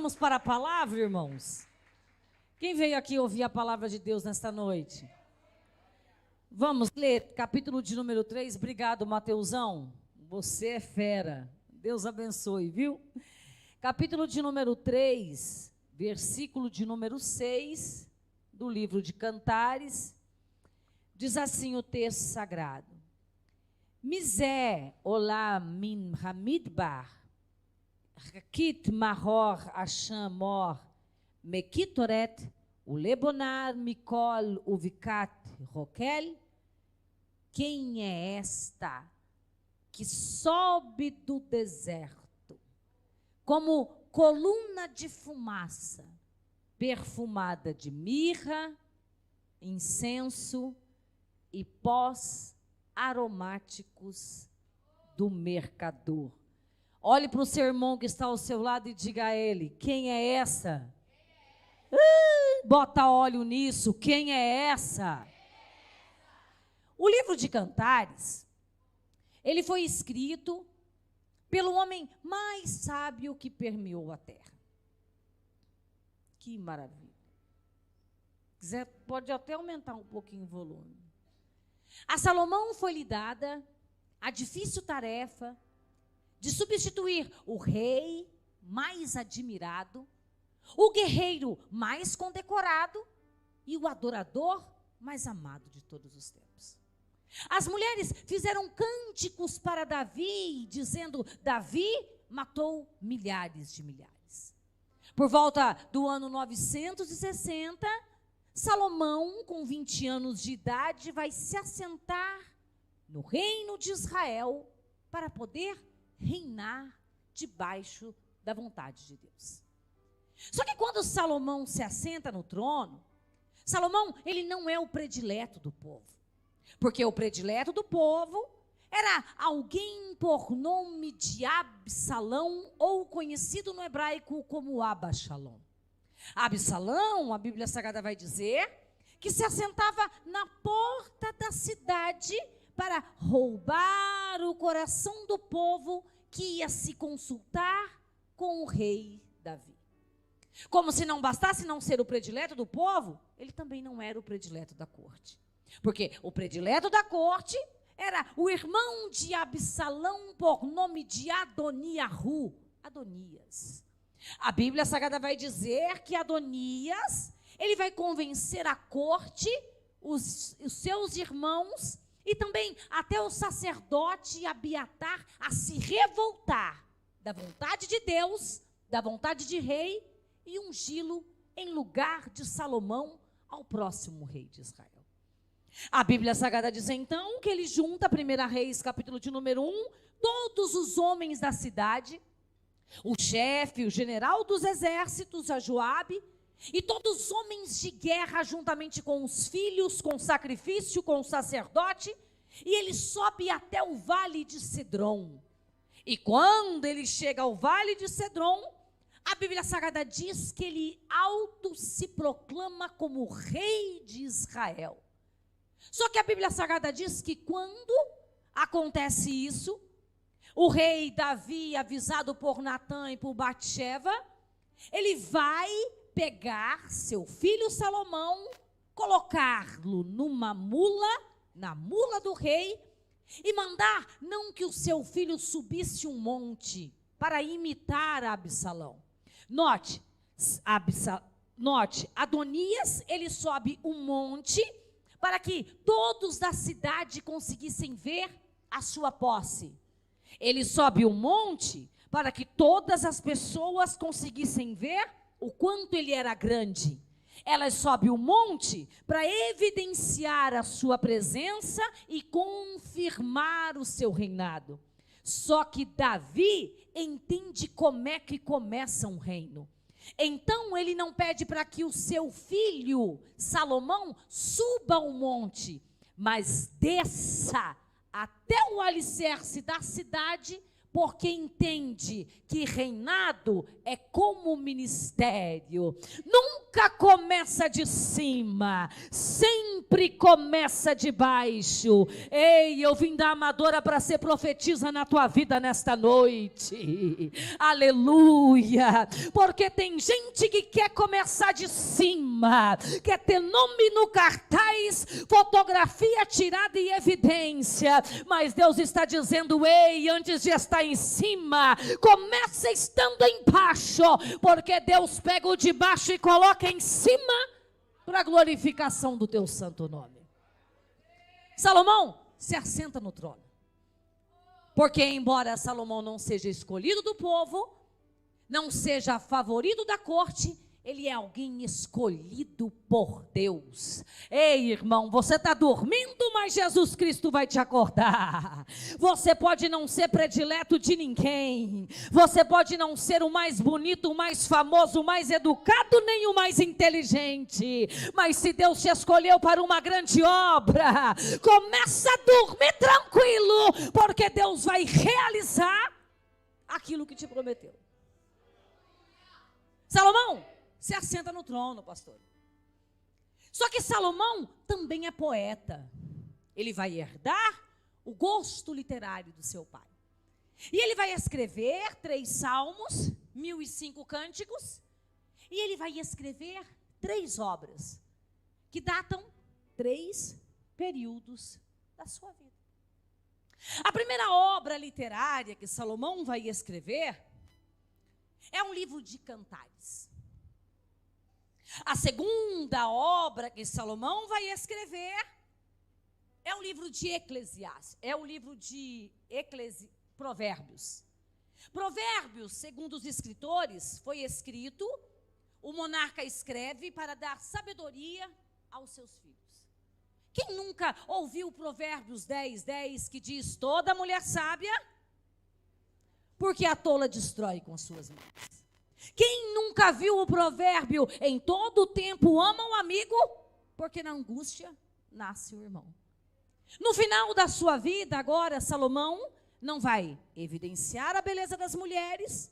Vamos para a palavra, irmãos? Quem veio aqui ouvir a palavra de Deus nesta noite? Vamos ler capítulo de número 3. Obrigado, Mateusão. Você é fera. Deus abençoe, viu? Capítulo de número 3, versículo de número 6, do livro de Cantares. Diz assim o texto sagrado: Misé olá min hamidbar, rakit mahor asham mor, mekitoret, ulebonar mikol uvikat rokel. Quem é esta que sobe do deserto como coluna de fumaça, perfumada de mirra, incenso e pós aromáticos do mercador? Olhe para o seu irmão que está ao seu lado e diga a ele: quem é essa? Bota óleo nisso. Quem é essa? O livro de Cantares, ele foi escrito pelo homem mais sábio que permeou a terra. Que maravilha. Se quiser, pode até aumentar um pouquinho o volume. A Salomão foi-lhe dada a difícil tarefa de substituir o rei mais admirado, o guerreiro mais condecorado e o adorador mais amado de todos os tempos. As mulheres fizeram cânticos para Davi, dizendo: Davi matou milhares de milhares. Por volta do ano 960, Salomão, com 20 anos de idade, vai se assentar no reino de Israel para poder reinar debaixo da vontade de Deus. Só que quando Salomão se assenta no trono, Salomão, ele não é o predileto do povo. Porque o predileto do povo era alguém por nome de Absalão, ou conhecido no hebraico como Absalom. Absalão, a Bíblia Sagrada vai dizer, que se assentava na porta da cidade para roubar o coração do povo que ia se consultar com o rei Davi. Como se não bastasse não ser o predileto do povo, ele também não era o predileto da corte. Porque o predileto da corte era o irmão de Absalão por nome de Adonias. A Bíblia Sagrada vai dizer que Adonias, ele vai convencer a corte, os seus irmãos e também até o sacerdote Abiatar a se revoltar da vontade de Deus, da vontade de rei, e ungí-lo em lugar de Salomão ao próximo rei de Israel. A Bíblia Sagrada diz então que ele junta, 1 Reis, capítulo de número 1, todos os homens da cidade, o chefe, o general dos exércitos, a Joabe, e todos os homens de guerra, juntamente com os filhos, com o sacrifício, com o sacerdote, e ele sobe até o vale de Cedron. E quando ele chega ao vale de Cedron, a Bíblia Sagrada diz que ele auto se proclama como rei de Israel. Só que a Bíblia Sagrada diz que quando acontece isso, o rei Davi, avisado por Natã e por Batseba, ele vai pegar seu filho Salomão, colocá-lo numa mula, na mula do rei, e mandar não que o seu filho subisse um monte para imitar Absalão. Note, Adonias, ele sobe um monte para que todos da cidade conseguissem ver a sua posse. Ele sobe um monte para que todas as pessoas conseguissem ver o quanto ele era grande. Ela sobe um monte para evidenciar a sua presença e confirmar o seu reinado. Só que Davi entende como é que começa um reino. Então ele não pede para que o seu filho Salomão suba o monte, mas desça até o alicerce da cidade, porque entende que reinado é como ministério. Nunca começa de cima, sempre sempre começa de baixo. Ei, eu vim da Amadora para ser profetisa na tua vida nesta noite. Aleluia. Porque tem gente que quer começar de cima, quer ter nome no cartaz, fotografia tirada em evidência. Mas Deus está dizendo: ei, antes de estar em cima, começa estando embaixo, porque Deus pega o de baixo e coloca em cima para a glorificação do teu santo nome. Salomão se assenta no trono, porque embora Salomão não seja escolhido do povo, não seja favorito da corte, ele é alguém escolhido por Deus. Ei, irmão, você está dormindo, mas Jesus Cristo vai te acordar. Você pode não ser predileto de ninguém. Você pode não ser o mais bonito, o mais famoso, o mais educado, nem o mais inteligente. Mas se Deus te escolheu para uma grande obra, começa a dormir tranquilo, porque Deus vai realizar aquilo que te prometeu. Salomão se assenta no trono, pastor. Só que Salomão também é poeta. Ele vai herdar o gosto literário do seu pai. E ele vai escrever 3 salmos, 1005 cânticos, e ele vai escrever 3 obras, que datam 3 períodos da sua vida. A primeira obra literária que Salomão vai escrever é um livro de cantares. A segunda obra que Salomão vai escrever é o livro de Eclesiastes, é o livro de Provérbios. Provérbios, segundo os escritores, foi escrito, o monarca escreve para dar sabedoria aos seus filhos. Quem nunca ouviu Provérbios 10:10, que diz: toda mulher sábia, porque a tola destrói com as suas mãos. Quem nunca viu o provérbio: em todo tempo ama o amigo, porque na angústia nasce o irmão. No final da sua vida, agora, Salomão não vai evidenciar a beleza das mulheres,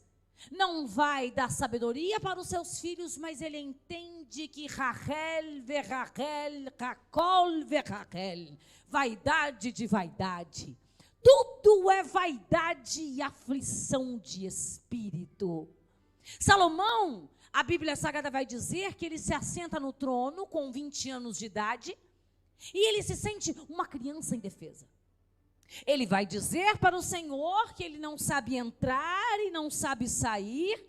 não vai dar sabedoria para os seus filhos, mas ele entende que Rachel, verachel, Racol, verachel, vaidade de vaidade. Tudo é vaidade e aflição de espírito. Salomão, a Bíblia Sagrada vai dizer que ele se assenta no trono com 20 anos de idade e ele se sente uma criança indefesa. Ele vai dizer para o Senhor que ele não sabe entrar e não sabe sair,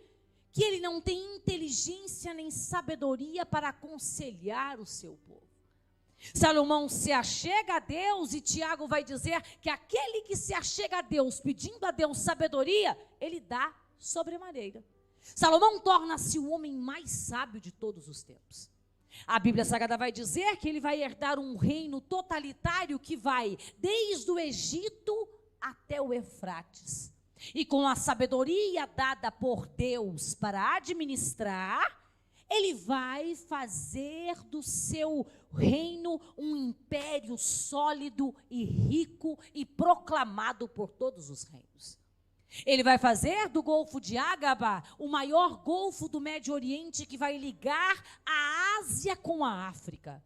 que ele não tem inteligência nem sabedoria para aconselhar o seu povo. Salomão se achega a Deus e Tiago vai dizer que aquele que se achega a Deus pedindo a Deus sabedoria, ele dá sobremaneira. Salomão torna-se o homem mais sábio de todos os tempos. A Bíblia Sagrada vai dizer que ele vai herdar um reino totalitário que vai desde o Egito até o Eufrates. E com a sabedoria dada por Deus para administrar, ele vai fazer do seu reino um império sólido e rico e proclamado por todos os reinos. Ele vai fazer do Golfo de Ágaba o maior golfo do Médio Oriente, que vai ligar a Ásia com a África.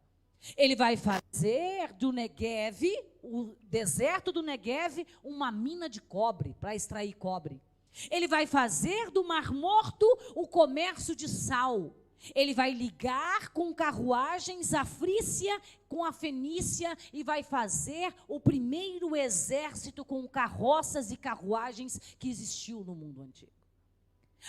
Ele vai fazer do Negev, o deserto do Negev, uma mina de cobre, para extrair cobre. Ele vai fazer do Mar Morto o comércio de sal. Ele vai ligar com carruagens a Frícia com a Fenícia e vai fazer o primeiro exército com carroças e carruagens que existiu no mundo antigo.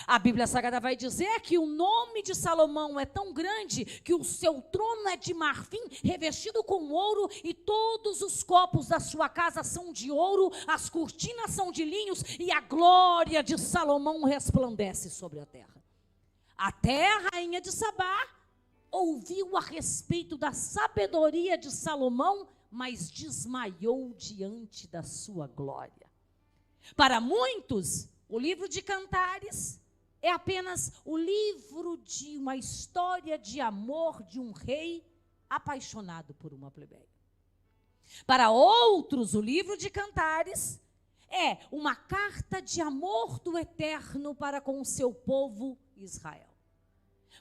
A Bíblia Sagrada vai dizer que o nome de Salomão é tão grande que o seu trono é de marfim revestido com ouro e todos os copos da sua casa são de ouro, as cortinas são de linhos e a glória de Salomão resplandece sobre a terra. Até a rainha de Sabá ouviu a respeito da sabedoria de Salomão, mas desmaiou diante da sua glória. Para muitos, o livro de Cantares é apenas o livro de uma história de amor de um rei apaixonado por uma plebeia. Para outros, o livro de Cantares é uma carta de amor do Eterno para com o seu povo Israel.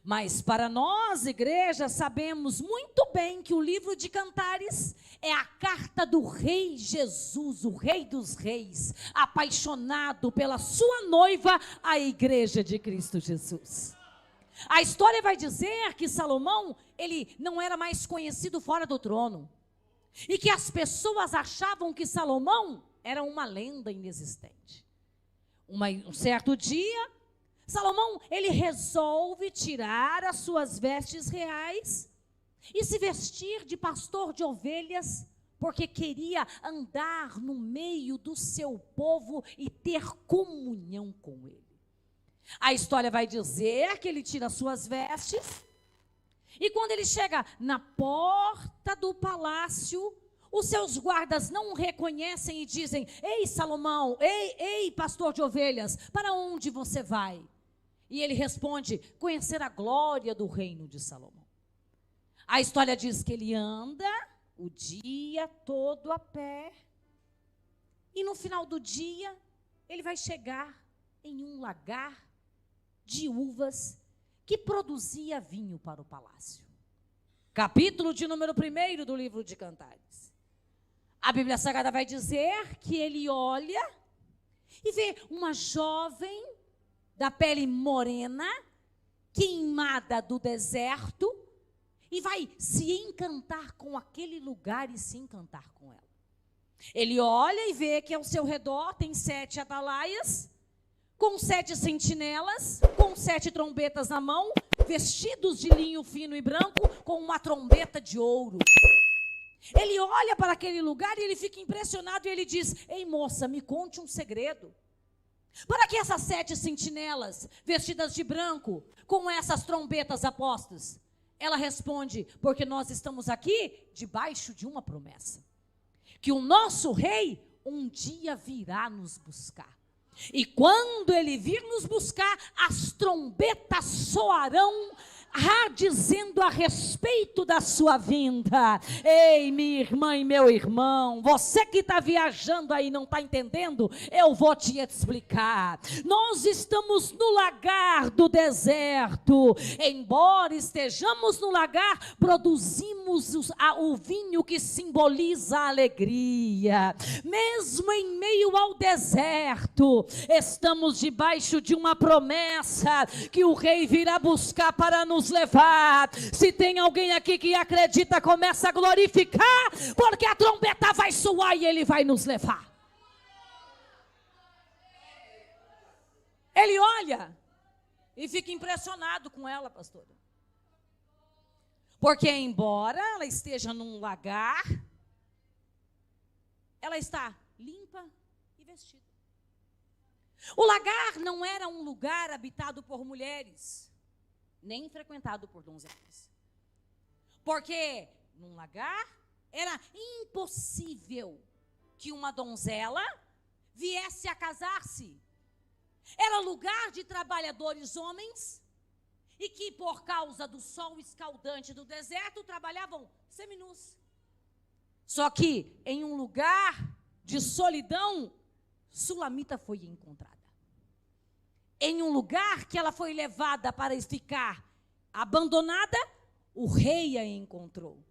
Mas para nós, igreja, sabemos muito bem que o livro de Cantares é a carta do Rei Jesus, o Rei dos Reis, apaixonado pela sua noiva, a igreja de Cristo Jesus. A história vai dizer que Salomão, ele não era mais conhecido fora do trono. E que as pessoas achavam que Salomão era uma lenda inexistente. Um certo dia, Salomão, ele resolve tirar as suas vestes reais e se vestir de pastor de ovelhas, porque queria andar no meio do seu povo e ter comunhão com ele. A história vai dizer que ele tira as suas vestes, e quando ele chega na porta do palácio, os seus guardas não o reconhecem e dizem: ei, Salomão, ei, pastor de ovelhas, para onde você vai? E ele responde: conhecer a glória do reino de Salomão. A história diz que ele anda o dia todo a pé, e no final do dia, ele vai chegar em um lagar de uvas que produzia vinho para o palácio. Capítulo de número 1 do livro de Cantares. A Bíblia Sagrada vai dizer que ele olha e vê uma jovem da pele morena, queimada do deserto, e vai se encantar com aquele lugar e se encantar com ela. Ele olha e vê que ao seu redor tem 7 atalaias, com 7 sentinelas, com 7 trombetas na mão, vestidos de linho fino e branco, com uma trombeta de ouro. Ele olha para aquele lugar e ele fica impressionado e ele diz: ei, moça, me conte um segredo. Para que essas 7 sentinelas, vestidas de branco, com essas trombetas apostas? Ela responde: porque nós estamos aqui debaixo de uma promessa, que o nosso rei um dia virá nos buscar. E quando ele vir nos buscar, as trombetas soarão, dizendo a respeito da sua vinda. Ei, minha irmã e meu irmão, você que está viajando aí e não está entendendo, eu vou te explicar. Nós estamos no lagar do deserto. Embora estejamos no lagar, produzimos o vinho que simboliza a alegria. Mesmo em meio ao deserto, estamos debaixo de uma promessa que o rei virá buscar para nos levar. Se tem alguém aqui que acredita, começa a glorificar, porque a trombeta vai soar e ele vai nos levar. Ele olha e fica impressionado com ela, pastora. Porque embora ela esteja num lagar, ela está limpa e vestida. O lagar não era um lugar habitado por mulheres, nem frequentado por donzelas. Porque num lagar era impossível que uma donzela viesse a casar-se. Era lugar de trabalhadores homens e que, por causa do sol escaldante do deserto, trabalhavam seminus. Só que em um lugar de solidão, Sulamita foi encontrada. Em um lugar que ela foi levada para ficar abandonada, o rei a encontrou.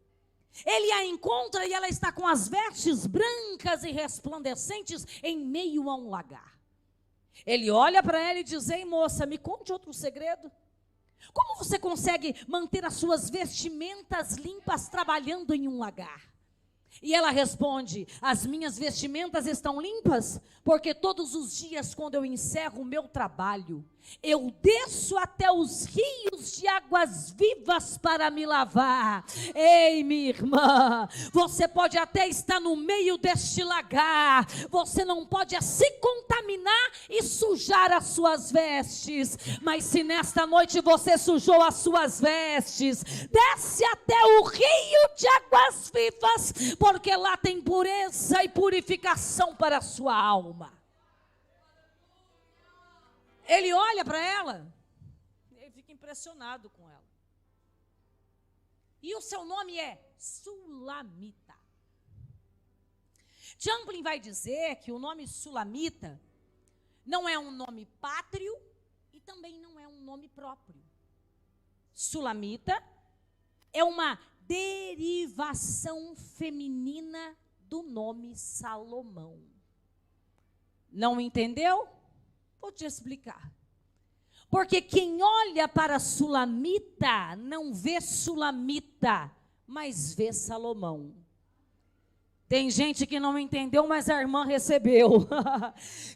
Ele a encontra e ela está com as vestes brancas e resplandecentes em meio a um lagar. Ele olha para ela e diz: ei, moça, me conte outro segredo. Como você consegue manter as suas vestimentas limpas trabalhando em um lagar? E ela responde: as minhas vestimentas estão limpas, porque todos os dias, quando eu encerro o meu trabalho, eu desço até os rios de águas vivas para me lavar. Ei, minha irmã, você pode até estar no meio deste lagar, você não pode se contaminar e sujar as suas vestes, mas se nesta noite você sujou as suas vestes, desce até o rio de águas vivas, porque lá tem pureza e purificação para a sua alma. Ele olha para ela, ele fica impressionado com ela. E o seu nome é Sulamita. Champlin vai dizer que o nome Sulamita não é um nome pátrio e também não é um nome próprio. Sulamita é uma derivação feminina do nome Salomão. Não entendeu? Vou te explicar. Porque quem olha para Sulamita não vê Sulamita, mas vê Salomão. Tem gente que não entendeu, mas a irmã recebeu.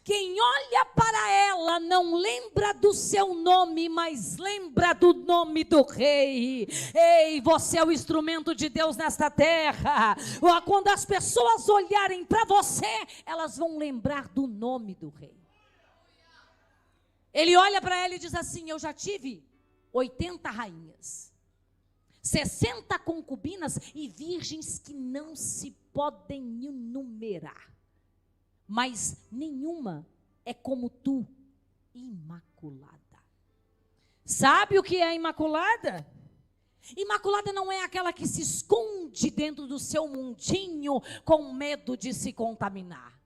Quem olha para ela não lembra do seu nome, mas lembra do nome do rei. Ei, você é o instrumento de Deus nesta terra. Quando as pessoas olharem para você, elas vão lembrar do nome do rei. Ele olha para ela e diz assim: eu já tive 80 rainhas, 60 concubinas e virgens que não se podem enumerar, mas nenhuma é como tu, imaculada. Sabe o que é imaculada? Imaculada não é aquela que se esconde dentro do seu mundinho com medo de se contaminar.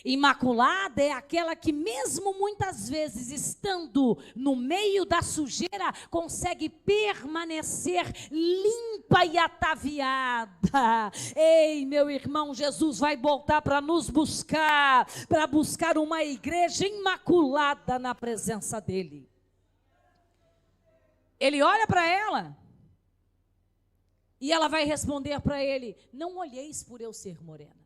Imaculada é aquela que mesmo muitas vezes estando no meio da sujeira, consegue permanecer limpa e ataviada. Ei, meu irmão, Jesus vai voltar para nos buscar, para buscar uma igreja imaculada na presença dele. Ele olha para ela e ela vai responder para ele: não olheis por eu ser morena.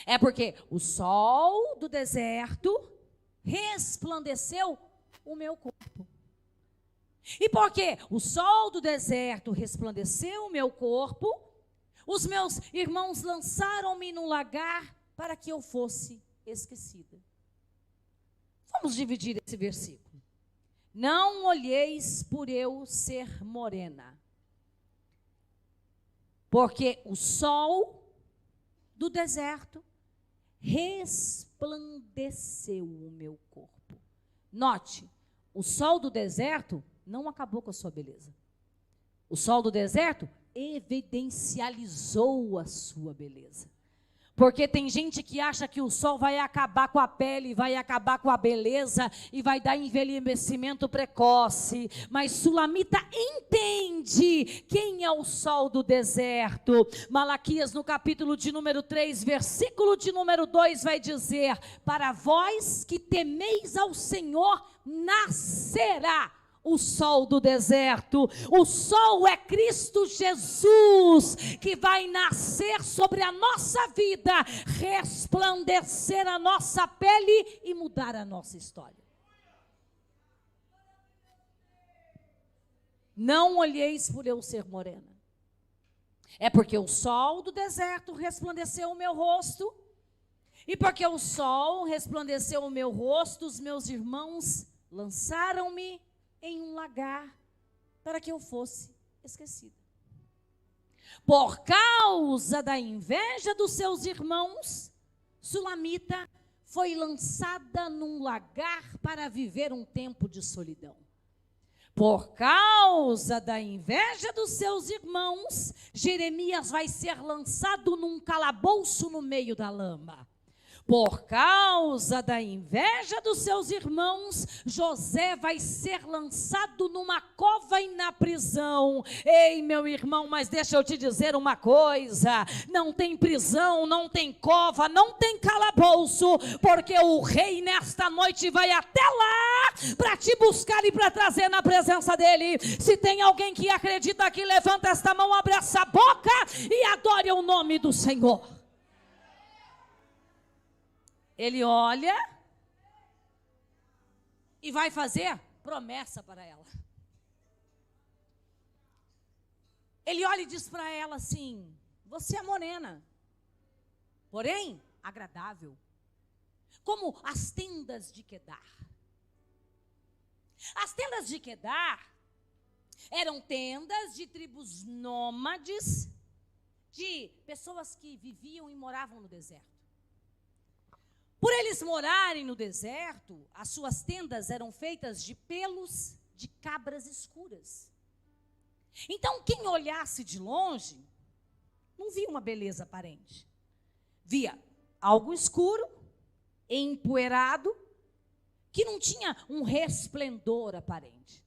É porque o sol do deserto resplandeceu o meu corpo. E porque o sol do deserto resplandeceu o meu corpo, os meus irmãos lançaram-me no lagar para que eu fosse esquecida. Vamos dividir esse versículo. Não olheis por eu ser morena, porque o sol do deserto resplandeceu o meu corpo. Note, o sol do deserto não acabou com a sua beleza. O sol do deserto evidencializou a sua beleza. Porque tem gente que acha que o sol vai acabar com a pele, vai acabar com a beleza e vai dar envelhecimento precoce. Mas Sulamita entende quem é o sol do deserto. Malaquias, no capítulo de número 3, versículo de número 2, vai dizer: para vós que temeis ao Senhor, nascerá o sol do deserto. O sol é Cristo Jesus, que vai nascer sobre a nossa vida, resplandecer a nossa pele e mudar a nossa história. Não olheis por eu ser morena. É porque o sol do deserto resplandeceu o meu rosto, e porque o sol resplandeceu o meu rosto, os meus irmãos lançaram-me em um lagar para que eu fosse esquecida. Por causa da inveja dos seus irmãos, Sulamita foi lançada num lagar para viver um tempo de solidão. Por causa da inveja dos seus irmãos, Jeremias vai ser lançado num calabouço no meio da lama. Por causa da inveja dos seus irmãos, José vai ser lançado numa cova e na prisão. Ei, meu irmão, mas deixa eu te dizer uma coisa: não tem prisão, não tem cova, não tem calabouço, porque o rei nesta noite vai até lá para te buscar e para trazer na presença dele. Se tem alguém que acredita aqui, levanta esta mão, abre essa boca e adore o nome do Senhor. Ele olha e vai fazer promessa para ela. Ele olha e diz para ela assim: você é morena, porém agradável, como as tendas de Quedar. As tendas de Quedar eram tendas de tribos nômades, de pessoas que viviam e moravam no deserto. Por eles morarem no deserto, as suas tendas eram feitas de pelos de cabras escuras. Então, quem olhasse de longe, não via uma beleza aparente. Via algo escuro, empoeirado, que não tinha um resplendor aparente.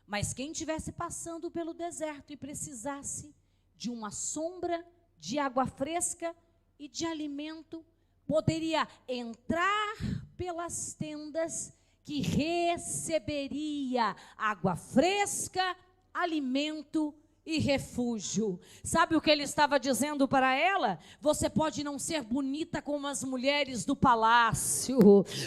Mas quem estivesse passando pelo deserto e precisasse de uma sombra, de água fresca e de alimento, poderia entrar pelas tendas que receberia água fresca, alimento e refúgio. Sabe o que ele estava dizendo para ela? Você pode não ser bonita como as mulheres do palácio,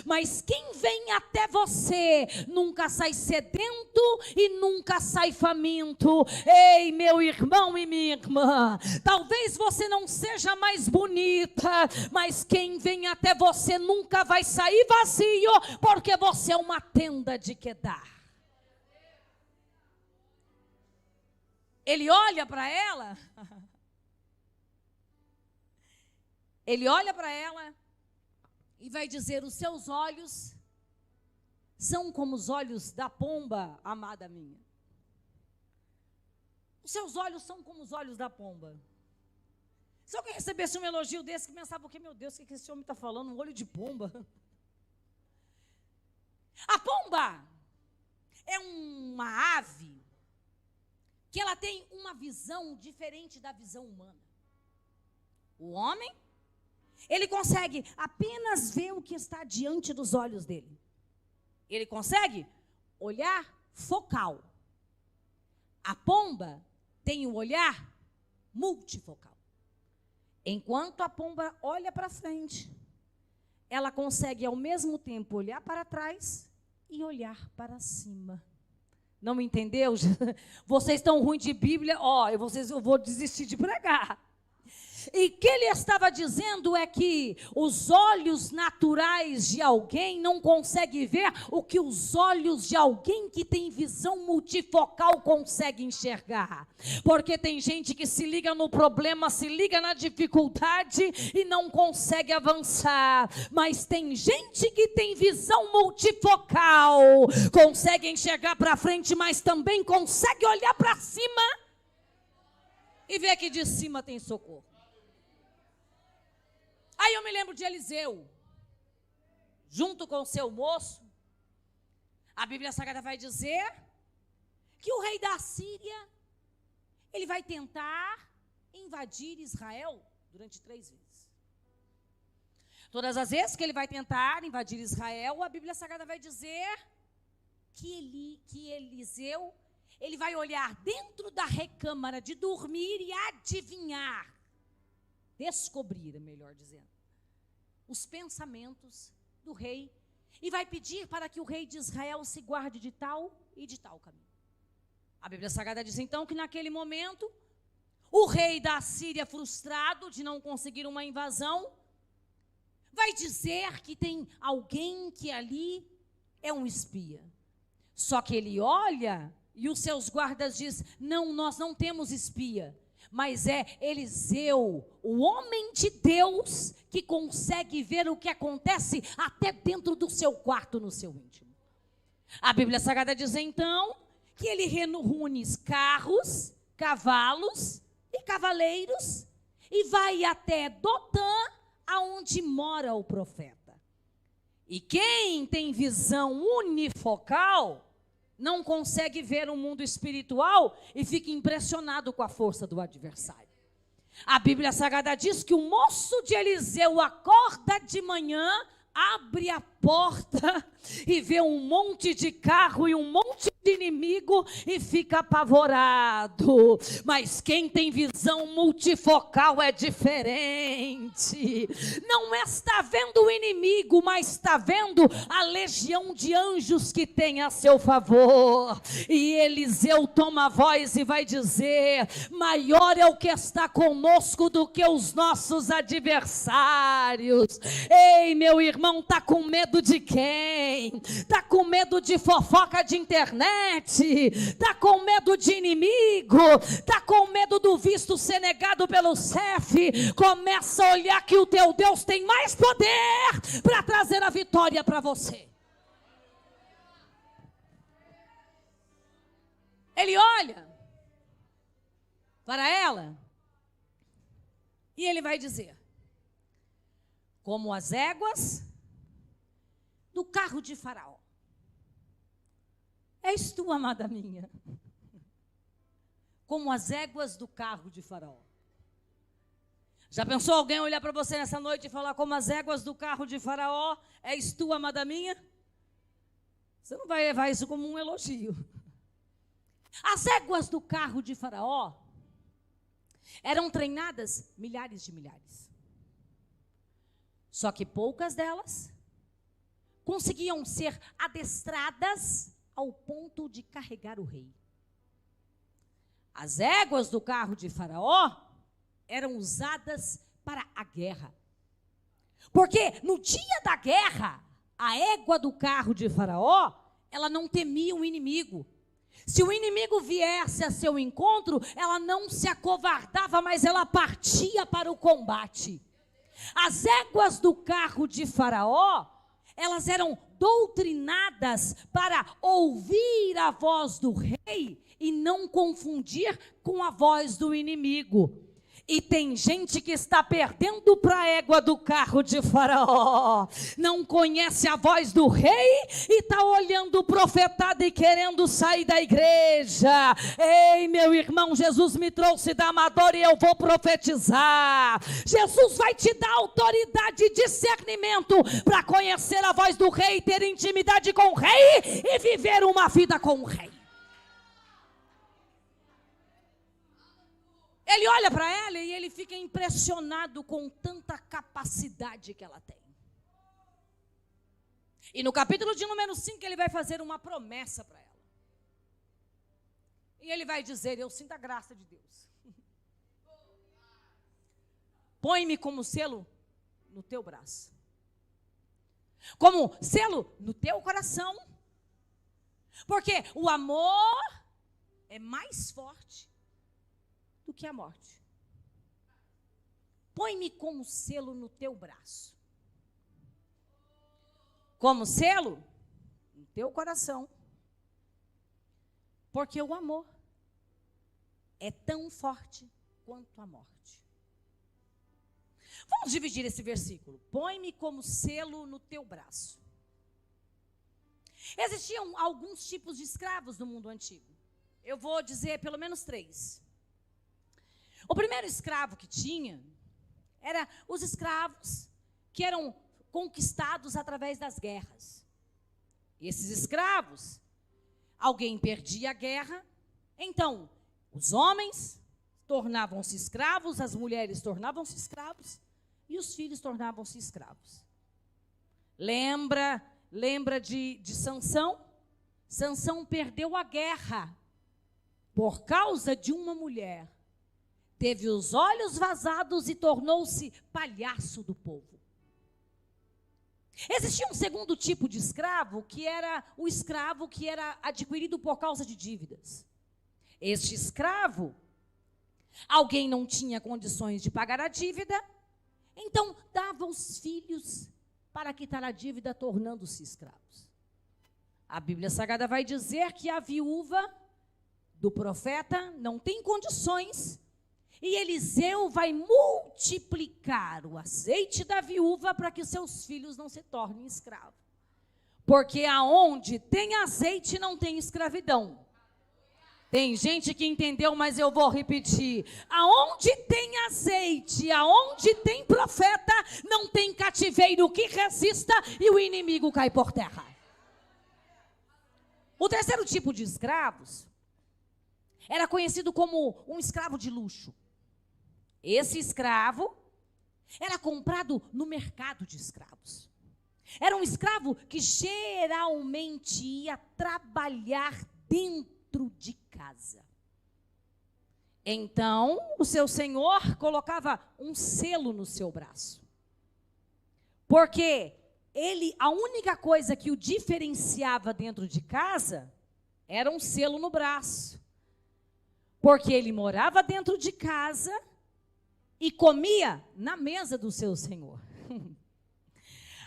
mas quem vem até você nunca sai sedento e nunca sai faminto. Ei, meu irmão e minha irmã, talvez você não seja mais bonita, mas quem vem até você nunca vai sair vazio, porque você é uma tenda de Quedar. Ele olha para ela, e vai dizer: os seus olhos são como os olhos da pomba, amada minha. Os seus olhos são como os olhos da pomba. Se alguém recebesse um elogio desse, que pensava, porque, meu Deus, o que esse homem está falando? Um olho de pomba. A pomba é uma ave que ela tem uma visão diferente da visão humana. O homem, ele consegue apenas ver o que está diante dos olhos dele. Ele consegue olhar focal. A pomba tem o olhar multifocal. Enquanto a pomba olha para frente, ela consegue ao mesmo tempo olhar para trás e olhar para cima. Não me entendeu? Vocês estão ruins de Bíblia, eu vou desistir de pregar. E o que ele estava dizendo é que os olhos naturais de alguém não conseguem ver o que os olhos de alguém que tem visão multifocal conseguem enxergar. Porque tem gente que se liga no problema, se liga na dificuldade e não consegue avançar. Mas tem gente que tem visão multifocal, consegue enxergar para frente, mas também consegue olhar para cima e ver que de cima tem socorro. Aí eu me lembro de Eliseu, junto com o seu moço. A Bíblia Sagrada vai dizer que o rei da Síria, ele vai tentar invadir Israel durante 3 vezes. Todas as vezes que ele vai tentar invadir Israel, a Bíblia Sagrada vai dizer que Eliseu, ele vai olhar dentro da recâmara de dormir e adivinhar, descobrir, melhor dizendo, os pensamentos do rei, e vai pedir para que o rei de Israel se guarde de tal e de tal caminho. A Bíblia Sagrada diz então que naquele momento, o rei da Síria, frustrado de não conseguir uma invasão, vai dizer que tem alguém que ali é um espia. Só que ele olha e os seus guardas dizem: não, nós não temos espia. Mas é Eliseu, o homem de Deus, que consegue ver o que acontece até dentro do seu quarto, no seu íntimo. A Bíblia Sagrada diz então que ele reúne carros, cavalos e cavaleiros e vai até Dotã, aonde mora o profeta. E quem tem visão unifocal não consegue ver o mundo espiritual e fica impressionado com a força do adversário. A Bíblia Sagrada diz que o moço de Eliseu acorda de manhã, abre a porta e vê um monte de carro e um monte de inimigo e fica apavorado. Mas quem tem visão multifocal é diferente. Não está vendo o inimigo, mas está vendo a legião de anjos que tem a seu favor. E Eliseu toma a voz e vai dizer: maior é o que está conosco do que os nossos adversários. Ei, meu irmão, está com medo de quem? Está com medo de fofoca de internet? Está com medo de inimigo? Está com medo do visto ser negado pelo CEF? Começa a olhar que o teu Deus tem mais poder para trazer a vitória para você. Ele olha para ela e ele vai dizer: como as éguas do carro de Faraó. és tu, amada minha, como as éguas do carro de Faraó. Já pensou alguém olhar para você nessa noite e falar, como as éguas do carro de Faraó, és tu, amada minha? Você não vai levar isso como um elogio. As éguas do carro de Faraó eram treinadas milhares de milhares. Só que poucas delas conseguiam ser adestradas ao ponto de carregar o rei. As éguas do carro de Faraó eram usadas para a guerra. Porque no dia da guerra, a égua do carro de Faraó, ela não temia o inimigo. Se o inimigo viesse a seu encontro, ela não se acovardava, mas ela partia para o combate. As éguas do carro de Faraó, elas eram doutrinadas para ouvir a voz do rei e não confundir com a voz do inimigo. E tem gente que está perdendo para a égua do carro de Faraó. Não conhece a voz do rei e está olhando profetada e querendo sair da igreja. Ei, meu irmão, Jesus me trouxe da amadora e eu vou profetizar. Jesus vai te dar autoridade e discernimento para conhecer a voz do rei, ter intimidade com o rei e viver uma vida com o rei. Ele olha para ela e ele fica impressionado com tanta capacidade que ela tem. E no capítulo de número 5 ele vai fazer uma promessa para ela. E ele vai dizer, eu sinto a graça de Deus. Põe-me como selo no teu braço. Como selo no teu coração. Porque o amor é mais forte do que a morte. Põe-me como selo no teu braço. Como selo no teu coração. Porque o amor é tão forte quanto a morte. Vamos dividir esse versículo. Põe-me como selo no teu braço. Existiam alguns tipos de escravos no mundo antigo. Eu vou dizer pelo menos 3. O primeiro escravo que tinha era os escravos que eram conquistados através das guerras. Esses escravos, alguém perdia a guerra, então os homens tornavam-se escravos, as mulheres tornavam-se escravos e os filhos tornavam-se escravos. Lembra de Sansão? Sansão perdeu a guerra por causa de uma mulher. Teve os olhos vazados e tornou-se palhaço do povo. Existia um segundo tipo de escravo, que era o escravo que era adquirido por causa de dívidas. Este escravo, alguém não tinha condições de pagar a dívida, então dava os filhos para quitar a dívida, tornando-se escravos. A Bíblia Sagrada vai dizer que a viúva do profeta não tem condições. E Eliseu vai multiplicar o azeite da viúva para que seus filhos não se tornem escravos. Porque aonde tem azeite não tem escravidão. Tem gente que entendeu, mas eu vou repetir. Aonde tem azeite, aonde tem profeta, não tem cativeiro que resista e o inimigo cai por terra. O terceiro tipo de escravos era conhecido como um escravo de luxo. Esse escravo era comprado no mercado de escravos. Era um escravo que geralmente ia trabalhar dentro de casa. Então, o seu senhor colocava um selo no seu braço. Porque a única coisa que o diferenciava dentro de casa era um selo no braço. Porque ele morava dentro de casa e comia na mesa do seu senhor.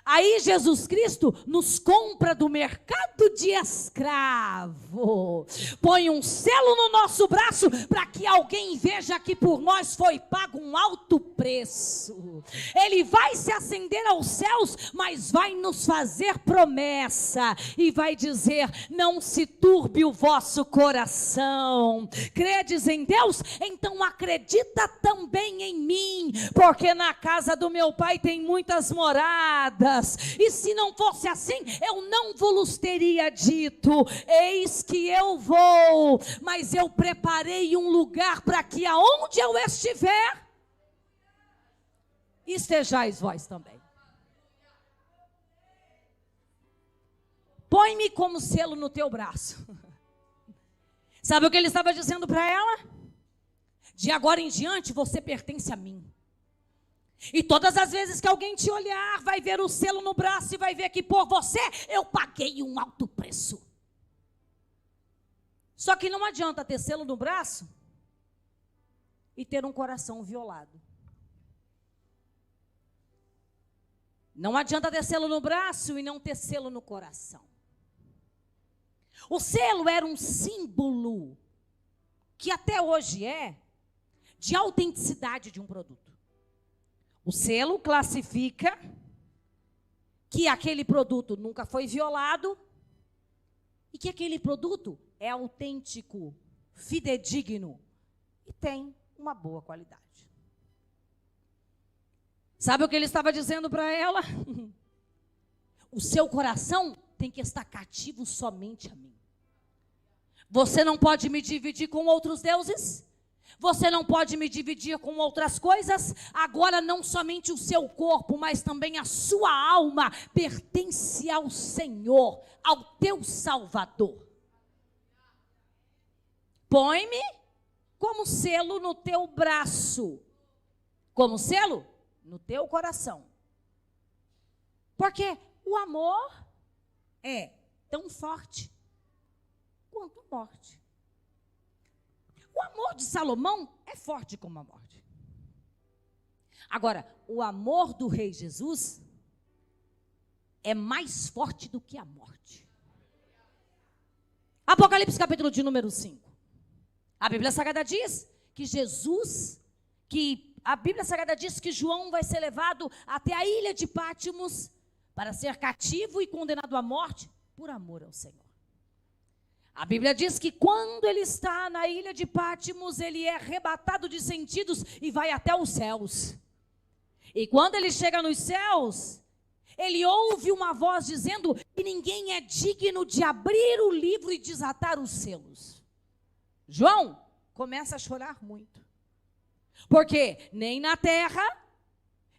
Aí Jesus Cristo nos compra do mercado de escravo, põe um selo no nosso braço para que alguém veja que por nós foi pago um alto preço. Ele vai se ascender aos céus, mas vai nos fazer promessa e vai dizer: não se turbe o vosso coração. Credes em Deus? Então acredita também em mim, porque na casa do meu Pai tem muitas moradas. E se não fosse assim, eu não vos teria dito: eis que eu vou, mas eu preparei um lugar para que aonde eu estiver, estejais vós também. Põe-me como selo no teu braço. Sabe o que ele estava dizendo para ela? De agora em diante você pertence a mim. E todas as vezes que alguém te olhar, vai ver o selo no braço e vai ver que por você eu paguei um alto preço. Só que não adianta ter selo no braço e ter um coração violado. Não adianta ter selo no braço e não ter selo no coração. O selo era um símbolo, que até hoje é, de autenticidade de um produto. O selo classifica que aquele produto nunca foi violado e que aquele produto é autêntico, fidedigno e tem uma boa qualidade. Sabe o que ele estava dizendo para ela? O seu coração tem que estar cativo somente a mim. Você não pode me dividir com outros deuses. Você não pode me dividir com outras coisas. Agora não somente o seu corpo, mas também a sua alma pertence ao Senhor, ao teu Salvador. Põe-me como selo no teu braço, como selo no teu coração. Porque o amor é tão forte quanto a morte. O amor de Salomão é forte como a morte. Agora, o amor do rei Jesus é mais forte do que a morte. Apocalipse capítulo de número 5. A Bíblia Sagrada diz que a Bíblia Sagrada diz que João vai ser levado até a ilha de Pátimos para ser cativo e condenado à morte por amor ao Senhor. A Bíblia diz que quando ele está na ilha de Pátimos, ele é arrebatado de sentidos e vai até os céus. E quando ele chega nos céus, ele ouve uma voz dizendo que ninguém é digno de abrir o livro e desatar os selos. João começa a chorar muito. Porque nem na terra,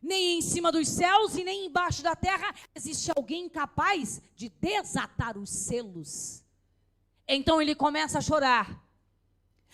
nem em cima dos céus e nem embaixo da terra existe alguém capaz de desatar os selos. Então ele começa a chorar.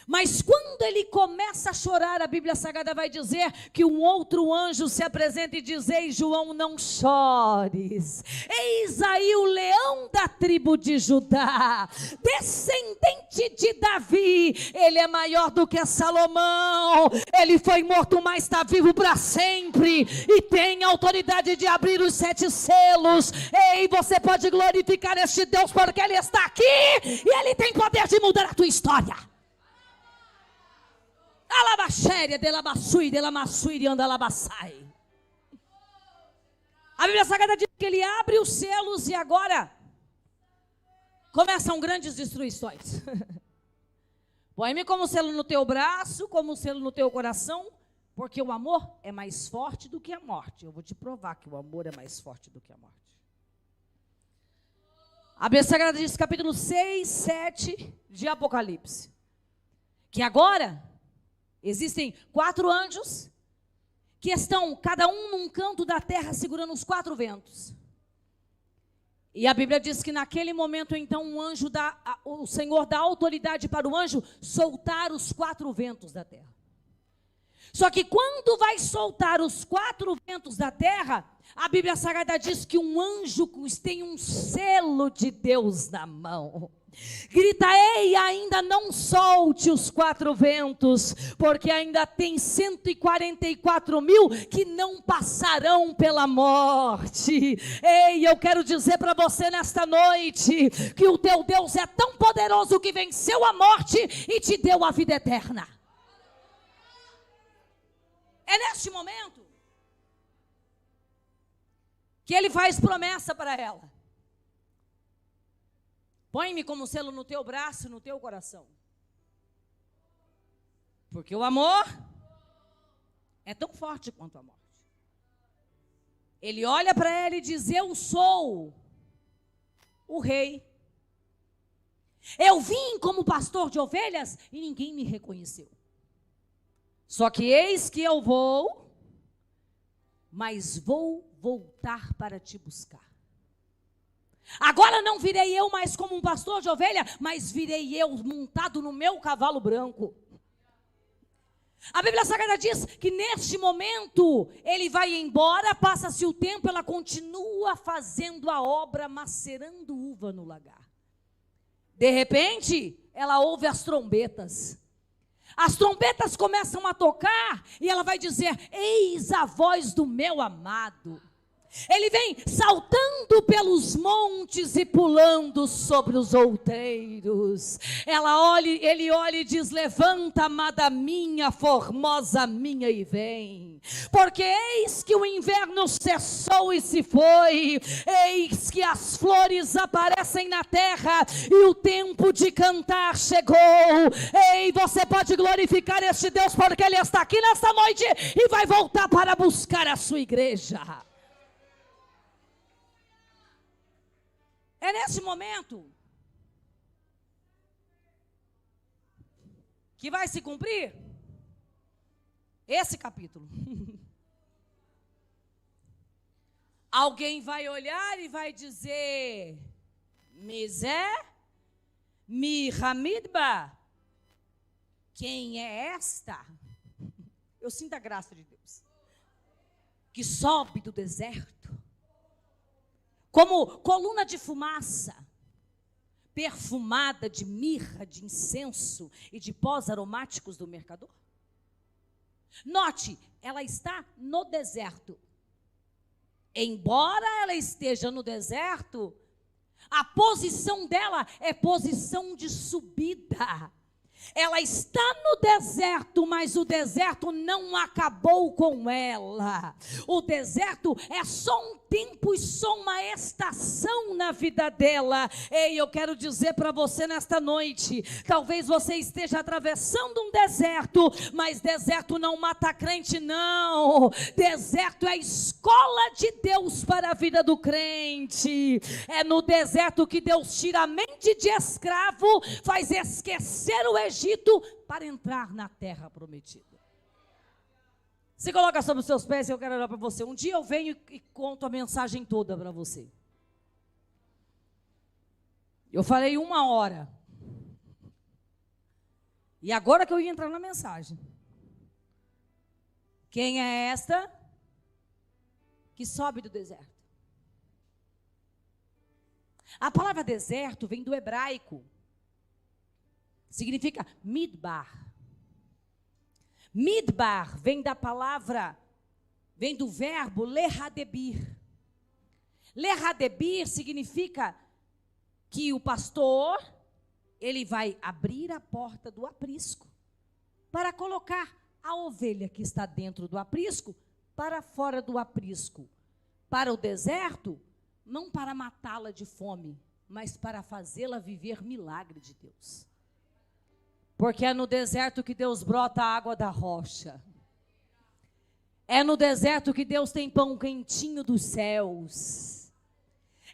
Mas quando ele começa a chorar, a Bíblia Sagrada vai dizer que um outro anjo se apresenta e diz: ei, João, não chores. Eis aí o leão da tribo de Judá, descendente de Davi. Ele é maior do que Salomão. Ele foi morto, mas está vivo para sempre. E tem autoridade de abrir os 7 selos. Ei, você pode glorificar este Deus, porque Ele está aqui. E Ele tem poder de mudar a tua história. Alabaxéria, delabassui, delamassui, andalabassai. A Bíblia Sagrada diz que ele abre os selos e agora começam grandes destruições. Põe-me como selo no teu braço, como selo no teu coração, porque o amor é mais forte do que a morte. Eu vou te provar que o amor é mais forte do que a morte. A Bíblia Sagrada diz, capítulo 6, 7 de Apocalipse, que agora existem 4 anjos que estão cada um num canto da terra segurando os 4 ventos. E a Bíblia diz que naquele momento então o Senhor dá autoridade para o anjo soltar os 4 ventos da terra. Só que quando vai soltar os 4 ventos da terra, a Bíblia Sagrada diz que um anjo tem um selo de Deus na mão. Grita, ei, ainda não solte os 4 ventos, porque ainda tem 144.000 que não passarão pela morte. Ei, eu quero dizer para você nesta noite, que o teu Deus é tão poderoso que venceu a morte e te deu a vida eterna. É neste momento que ele faz promessa para ela. Põe-me como selo no teu braço, no teu coração. Porque o amor é tão forte quanto a morte. Ele olha para ela e diz, eu sou o rei. Eu vim como pastor de ovelhas e ninguém me reconheceu. Só que eis que eu vou, mas vou voltar para te buscar. Agora não virei eu mais como um pastor de ovelha, mas virei eu montado no meu cavalo branco. A Bíblia Sagrada diz que neste momento ele vai embora, passa-se o tempo, ela continua fazendo a obra, macerando uva no lagar. De repente, ela ouve as trombetas. As trombetas começam a tocar e ela vai dizer, eis a voz do meu amado. Ele vem saltando pelos montes e pulando sobre os outeiros. Ele olha e diz, levanta, amada minha, formosa minha, e vem. Porque eis que o inverno cessou e se foi. Eis que as flores aparecem na terra e o tempo de cantar chegou. Ei, você pode glorificar este Deus porque Ele está aqui nesta noite e vai voltar para buscar a sua igreja. É nesse momento que vai se cumprir esse capítulo. Alguém vai olhar e vai dizer, Misé, Mihamidba, quem é esta? Eu sinto a graça de Deus, que sobe do deserto, como coluna de fumaça, perfumada de mirra, de incenso e de pós aromáticos do mercador. Note, ela está no deserto. Embora ela esteja no deserto, a posição dela é posição de subida. Ela está no deserto, mas o deserto não acabou com ela. O deserto é só um tempo e só uma estação na vida dela. Ei, eu quero dizer para você nesta noite, talvez você esteja atravessando um deserto, mas deserto não mata crente, não. Deserto é a escola de Deus para a vida do crente. É no deserto que Deus tira a mente de escravo, faz esquecer o Egito para entrar na terra prometida. Se coloca sobre os seus pés e eu quero orar para você. Um dia eu venho e conto a mensagem toda para você. Eu falei 1 hora. E agora que eu ia entrar na mensagem. Quem é esta que sobe do deserto? A palavra deserto vem do hebraico. Significa midbar. Midbar vem da palavra, vem do verbo lerradebir. Lerradebir significa que o pastor, ele vai abrir a porta do aprisco para colocar a ovelha que está dentro do aprisco para fora do aprisco. Para o deserto, não para matá-la de fome, mas para fazê-la viver milagre de Deus. Porque é no deserto que Deus brota a água da rocha. É no deserto que Deus tem pão quentinho dos céus.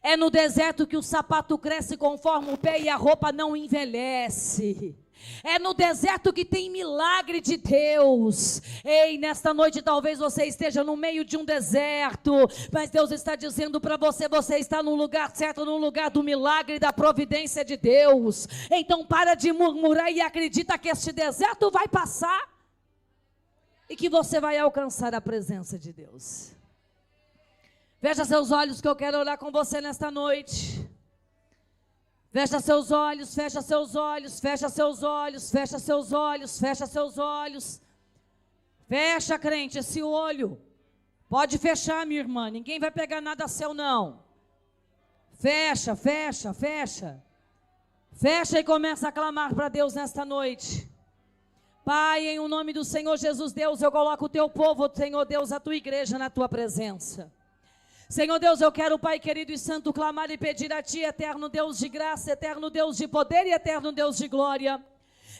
É no deserto que o sapato cresce conforme o pé e a roupa não envelhece. É no deserto que tem milagre de Deus. Ei, nesta noite talvez você esteja no meio de um deserto, mas Deus está dizendo para você, você está no lugar certo, no lugar do milagre e da providência de Deus. Então para de murmurar e acredita que este deserto vai passar e que você vai alcançar a presença de Deus. Veja seus olhos que eu quero orar com você nesta noite. Fecha seus olhos, fecha seus olhos, fecha seus olhos, fecha seus olhos, fecha seus olhos. Fecha, crente, esse olho. Pode fechar, minha irmã, ninguém vai pegar nada seu, não. Fecha, fecha, fecha. Fecha e começa a clamar para Deus nesta noite. Pai, em o nome do Senhor Jesus, Deus, eu coloco o teu povo, Senhor Deus, a tua igreja na tua presença. Senhor Deus, eu quero, Pai querido e santo, clamar e pedir a Ti, eterno Deus de graça, eterno Deus de poder e eterno Deus de glória.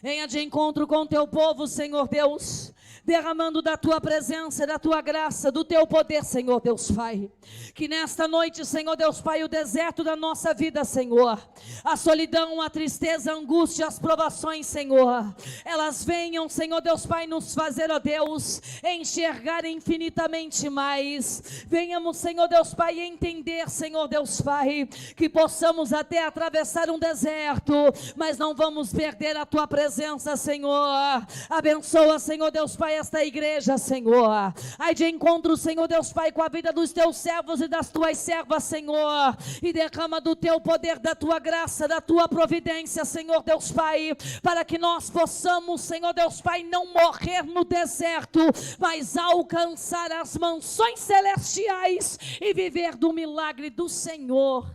Venha de encontro com o teu povo, Senhor Deus, derramando da tua presença, da tua graça, do teu poder, Senhor Deus Pai. Que nesta noite, Senhor Deus Pai, o deserto da nossa vida, Senhor, a solidão, a tristeza, a angústia, as provações, Senhor, elas venham, Senhor Deus Pai, nos fazer, ó Deus, enxergar infinitamente mais. Venhamos, Senhor Deus Pai, entender, Senhor Deus Pai, que possamos até atravessar um deserto, mas não vamos perder a tua presença, Senhor. Abençoa, Senhor Deus Pai, esta igreja, Senhor. Ai de encontro, Senhor Deus Pai, com a vida dos teus servos e das tuas servas, Senhor, e derrama do teu poder, da tua graça, da tua providência, Senhor Deus Pai, para que nós possamos, Senhor Deus Pai, não morrer no deserto, mas alcançar as mansões celestiais e viver do milagre do Senhor.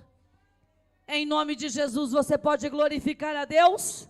Em nome de Jesus, você pode glorificar a Deus?